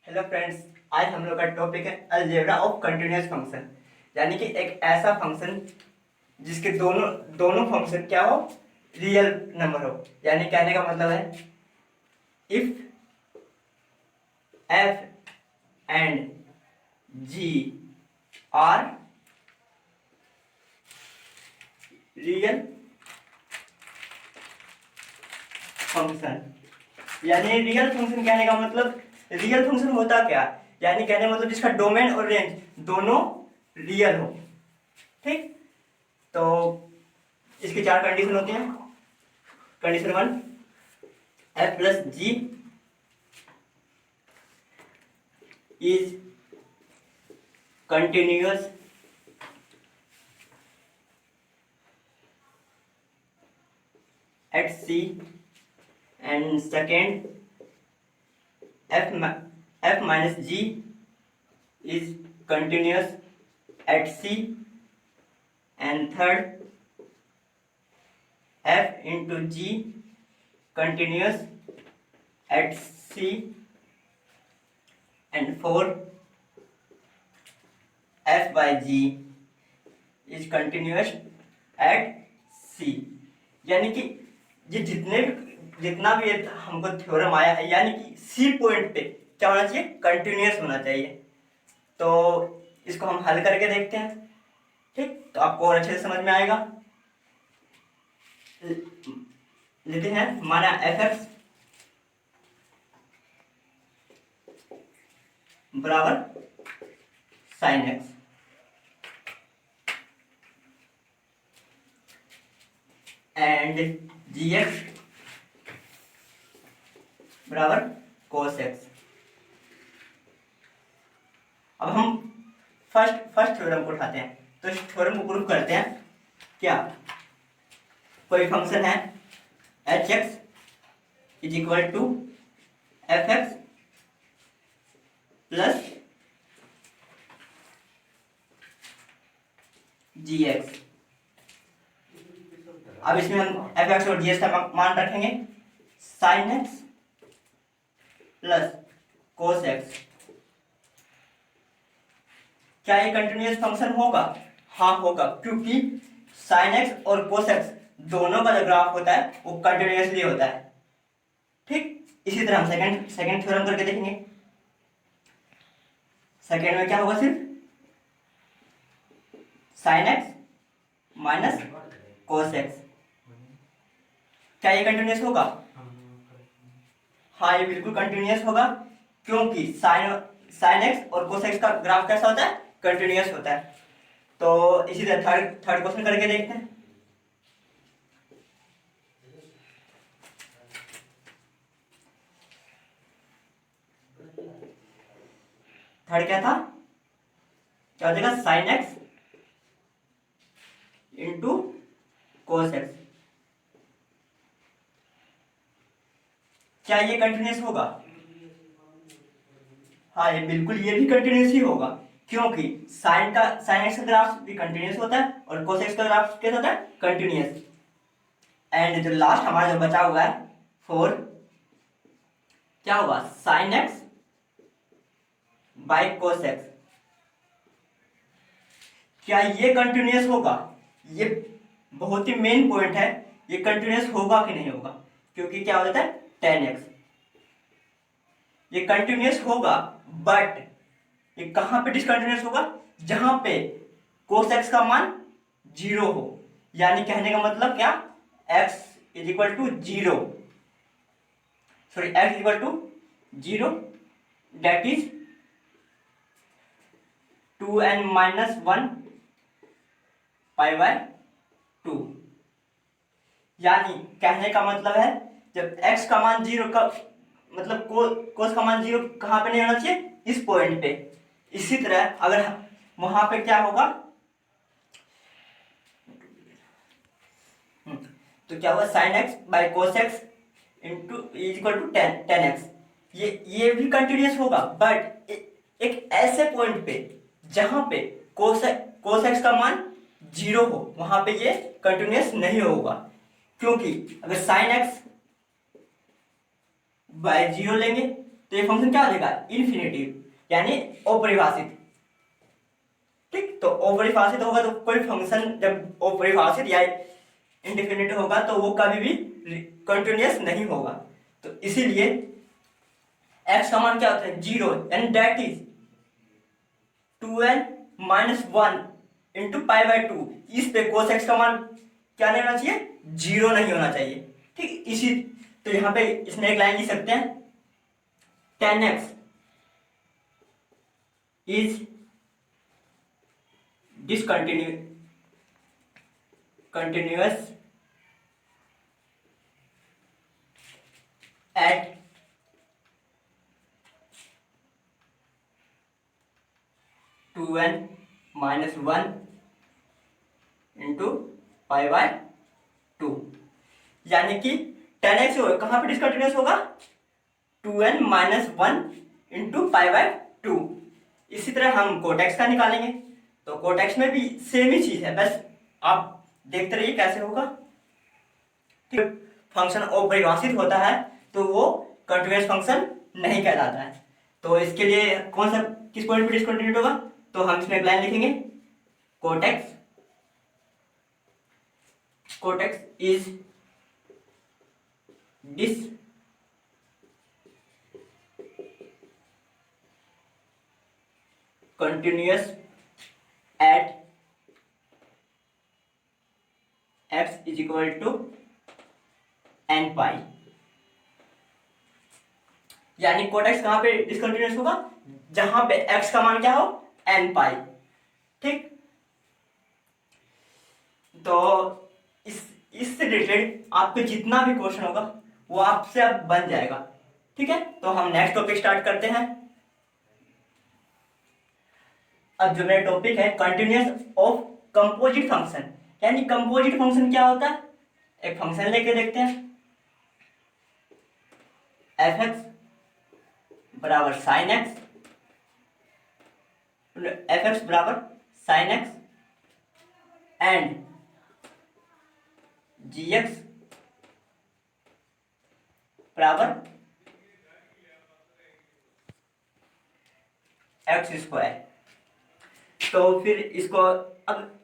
Hello friends, आज हम लोग का टॉपिक है अलजेब्रा ऑफ कंटिन्यूअस फंक्शन। यानी कि एक ऐसा फंक्शन जिसके दोनों दोनों फंक्शन क्या हो, रियल नंबर हो। यानी कहने का मतलब है if F and ji are real function. यानी रियल फंक्शन कहने का मतलब, रियल फंक्शन होता क्या, यानी कहने का मतलब जिसका डोमेन और रेंज दोनों रियल हो। ठीक, तो इसकी चार कंडीशन होती हैं। Condition one, F plus G is continuous at C, and second F minus G is continuous at C, and third F into G continuous at C, and 4 F by G is continuous at C। यानी कि ये जितना भी हमको theorem आया है, यानी कि C पॉइंट पे क्या होना चाहिए, कंटिन्यूस होना चाहिए। तो इसको हम हल करके देखते हैं। ठीक, तो आपको और अच्छे से समझ में आएगा। लेते हैं, माना एफ एक्स बराबर sine x, and ji X बराबर कोस एक्स। अब हम फर्स्ट थ्योरम को उठाते हैं। तो इस थ्योरम को प्रूव करते हैं। क्या, कोई फंक्शन है H X is equal to F X plus G X. अब इसमें हम एफ एक्स और जी एक्स का मान रखेंगे sine x plus cos x. क्या ये कंटिन्यूअस फंक्शन होगा? हाँ होगा, क्योंकि साइन एक्स और कोस एक्स दोनों का जो ग्राफ होता है वो कंटिन्यूअसली होता है। ठीक, इसी तरह हम सेकंड थ्योरम करके देखेंगे। सेकंड में क्या होगा, सिर्फ sine x minus cos x. क्या ये कंटिन्यूअस होगा? हाँ, ये बिल्कुल कंटिन्यूअस होगा, क्योंकि साइन एक्स और कोस एक्स का ग्राफ कैसा होता है, कंटिन्यूअस होता है। तो इसी तरह थर्ड क्वेश्चन करके देखते हैं। थर्ड क्या था, क्या हो जाएगा, sine x into cos x. क्या ये कंटिन्यूअस होगा? हाँ, ये बिल्कुल, ये भी कंटिन्यूअस ही होगा, क्योंकि साइन एक्स का ग्राफ भी कंटिन्यूअस होता है और कोस एक्स का ग्राफ कैसा होता है, कंटिन्यूअस। एंड जो लास्ट हमारा जो बचा हुआ है 4, क्या होगा, sine X by cos x. क्या ये कंटिन्यूअस होगा? ये बहुत ही मेन पॉइंट है, ये कंटिन्यूअस होगा कि नहीं होगा, क्योंकि क्या हो जाता है tan x। ये कंटिन्यूअस होगा, बट ये कहां पे डिसकंटिन्यूअस होगा, जहां पे cos x का मान 0 हो। यानी कहने का मतलब क्या, x is equal to 0, sorry x equal to 0, that is 2n minus 1 pi by 2। यानी कहने का मतलब है, जब x का मान 0 का मतलब कोस का मान 0 कहां पे नहीं होना चाहिए, इस पॉइंट पे। इसी तरह अगर वहां पे क्या होगा, तो क्या होगा, sine X by cos X into is equal to tan X. ये भी कंटिन्यूअस होगा, बट एक ऐसे पॉइंट पे जहां पे कोस एक्स का मान 0 हो, वहां पे ये कंटिन्यूअस नहीं होगा। क्योंकि अगर साइन एक्स बाय 0 लेंगे तो ये फंक्शन क्या हो जाएगा, इन्फिनिटिव यानी अपरिभाषित। ठीक, तो अपरिभाषित होगा तो कोई फंक्शन जब अपरिभाषित या इंडिफिनिट होगा तो वो कभी भी कंटिन्यूअस नहीं होगा। तो इसीलिए x का मान क्या होता है, 0, यानी that is 2n minus 1 into pi by 2। इस पे cos x का मान क्या नहीं होना चाहिए, 0 नहीं होना चाहिए। ठीक, इसी तो यहाँ पे इसमें एक लाइन लिख सकते हैं, tan x is continuous at two N minus 1 into pi by 2, यानी कि tan x कहाँ पे डिसकंटिन्यूस होगा, 2n minus 1 into pi by 2। इसी तरह हम कोट का निकालेंगे, तो कोट में भी सेम ही चीज है, बस आप देखते रहिए कैसे होगा। ठीक, फंक्शन अपरिभाषित होता है तो वो कंटीन्यूअस फंक्शन नहीं कहलाता है। तो इसके लिए कौन सा किस पॉइंट पे डिसकंटिन्यूट होगा, तो हम इसमें एक लाइन लिखेंगे, cot X is discontinuous at x is equal to n pi, यानी कोट एक्स कहां पे डिसकंटिन्यूअस होगा, जहां पे x का मान क्या हो, n पाई। ठीक, तो इससे रिलेटेड आपको जितना भी क्वेश्चन होगा वो आपसे अब बन जाएगा। ठीक है, तो हम नेक्स्ट टॉपिक स्टार्ट करते हैं। अब जो मेरा टॉपिक है कंटिन्यूअस ऑफ कंपोजिट फंक्शन, यानी कंपोजिट फंक्शन क्या होता है, एक फंक्शन लेके देखते हैं, एफ एक्स बराबर साइन एक्स, एफ एक्स बराबर sine x and ji X बराबर एक्स स्क्वायर। तो फिर इसको अब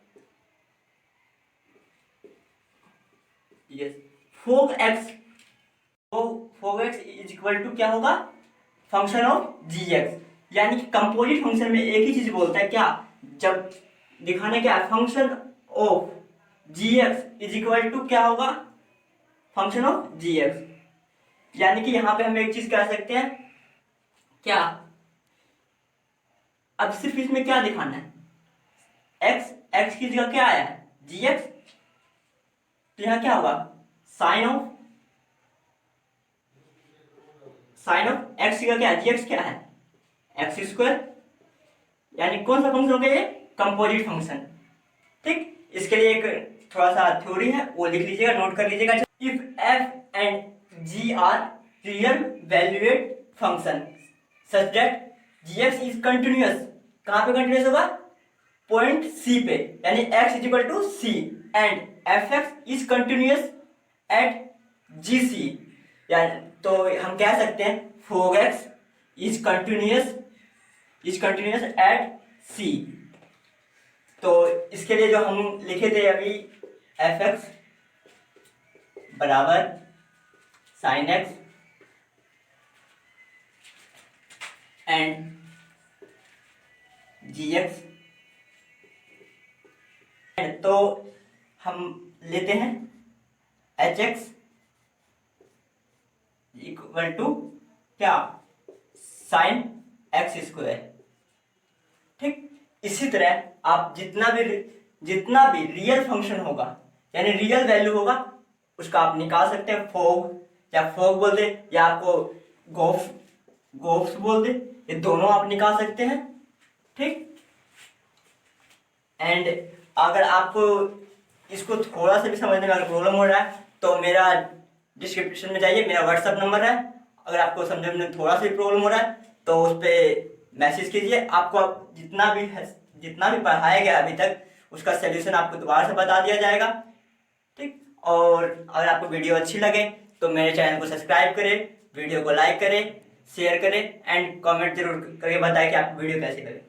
यस fog x is equal to क्या होगा, फंक्शन ऑफ जी एक्स, यानी कि कंपोजिट फंक्शन में एक ही चीज बोलता है क्या, जब दिखाने क्या, function of G x is equal to क्या होगा, फंक्शन ऑफ जी एक्स। यानी कि यहां पे हम एक चीज कह सकते हैं क्या, अब सिर्फ इसमें क्या दिखाना है, एक्स की जगह क्या आया है, जी एक्स, तो यहां क्या होगा, साइन ऑफ एक्स की जगह क्या है, जी एक्स क्या है, एक्स स्क्वायर, यानी कौन सा फंक्शन हो गया ये, कंपोजिट फंक्शन। ठीक, इसके लिए एक थोड़ा सा थ्योरी है वो लिख लीजिएगा, नोट कर लीजिएगा, if F and ji are real valued function such that g x is continuous, कहां पे कंटिन्यूअस होगा, पॉइंट सी पे, यानी x is equal to c and f x is continuous at g c, यानी तो हम कह सकते हैं fog x is continuous at c. तो इसके लिए जो हम लिखे थे अभी, एफ एक्स बराबर sine x and ji x, तो हम लेते हैं एच एक्स इक्वल टू क्या, साइन एक्स स्क्वायर। ठीक, इसी तरह आप जितना भी रियल फंक्शन होगा यानी रियल वैल्यू होगा उसका आप निकाल सकते हैं, फोग बोल दे या आपको गोफ्स बोल दे, ये दोनों आप निकाल सकते हैं। ठीक, एंड अगर आपको इसको थोड़ा सा भी समझने में प्रॉब्लम हो रहा है तो मेरा डिस्क्रिप्शन में जाइए, मेरा व्हाट्सएप नंबर है, अगर आपको समझने में थोड़ा सा भी प्रॉब्लम हो रहा है तो उस पर मैसेज कीजिए, आपको जितना भी पढ़ाया गया अभी तक उसका सलूशन आपको दोबारा से बता दिया जाएगा। ठीक, और अगर आपको वीडियो अच्छी लगे तो मेरे चैनल को सब्सक्राइब करें, वीडियो को लाइक करें, शेयर करें एंड कमेंट जरूर करके बताएं कि आप वीडियो कैसे करें।